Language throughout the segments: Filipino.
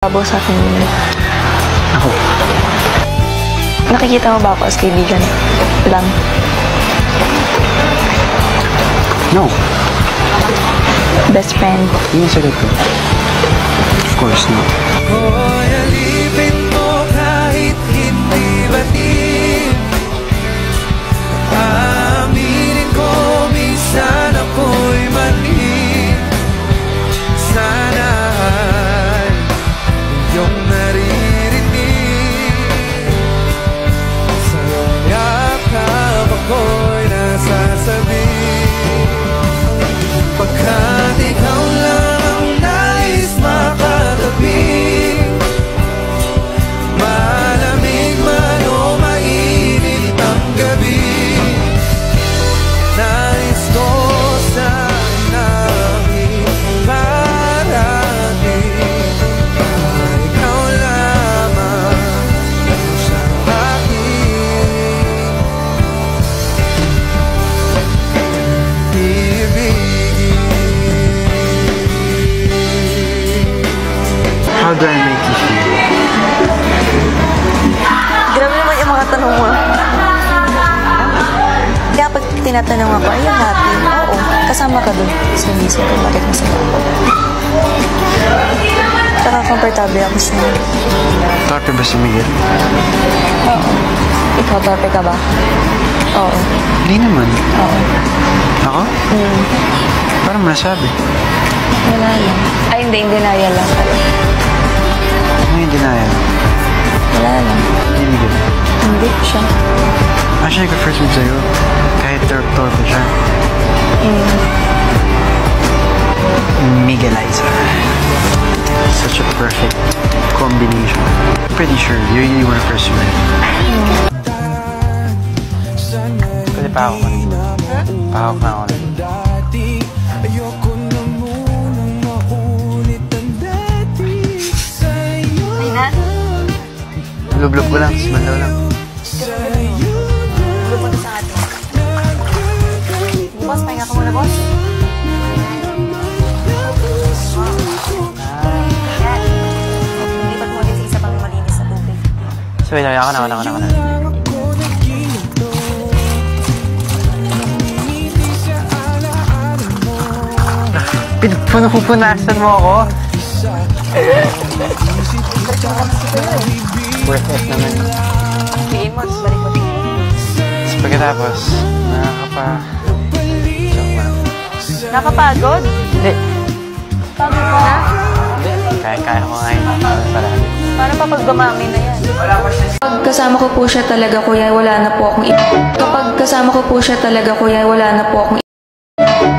Babaw sa akin yun. Ako? Nakikita mo ba ako as kaibigan? Lang. No. Best friend. Yun yung sagot ko. Of course not. Hoy, alipin mo kahit hindi batid. Aminin ko minsan ako'y mali. Sana yung naririnig sa iyong yakap ako'y nasasabi. Pagkat ikaw lang ang nais makatabi, malamig man o mainit ang gabi, nais ko sanang iparating na ikaw lamang sa akin ibigin. How do I make you feel? Grabe naman yung mga tanong mo. Kaya pag tinatanong ako, are you happy? Oo. Kasama ka dun. Sinisip ko, bakit masaya ako? Tsaka komportable ako sa inyo. Torpe ba si Miguel? Oo. Ikaw, torpe ka ba? Oo. Hindi naman. Oo. Ako? Paano mo nasabi? Wala lang. Ay, hindi. Denial lang. Ano yung denial? Wala lang. Hindi Miguel. Hindi siya. Actually, nag-first meet sa'yo. Kahit torpe siya. Miguelizer. Such a perfect combination. I'm pretty sure you really want to pursue it. Pwede pa ako kanina. Pahawak na ako kanina. Ayoko na munang maulit ang dati sa'yo. Lublog ko lang, smandaw lang. Lumunod sa atin. Boss, pahinga ka muna, boss. Yan. Lipat mo din sa isa pang malinis sa tubig. So, wait, ako na. Pinupunasan mo ako? Worth it naman. Piin mo, tapos balik mo din. Tapos pagkatapos, joke lang. Nakapagod? Hindi. Pagod ka na? Kaya ko ngayon. Parang. Paano pa pag dumami na yan? Kapag kasama ko po siya talaga, kuya, wala na po akong Kapag kasama ko po siya talaga, kuya, wala na po akong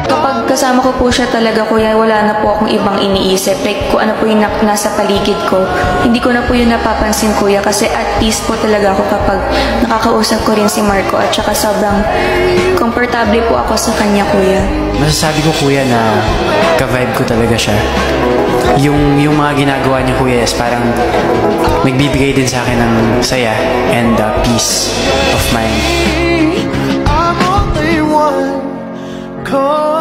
Kapag kasama ko po siya talaga, kuya, wala na po akong ibang iniisip. Like, kung ano po yung nasa paligid ko. Hindi ko na po yun napapansin, kuya, kasi at peace po talaga ako kapag nakakausap ko rin si Marco at saka sobrang komportable po ako sa kanya, kuya. Masasabi ko, kuya, na ka-vibe ko talaga siya. Yung mga ginagawa niya, kuya, is parang nagbibigay din sa akin ng saya and peace of mind. I'm only one call.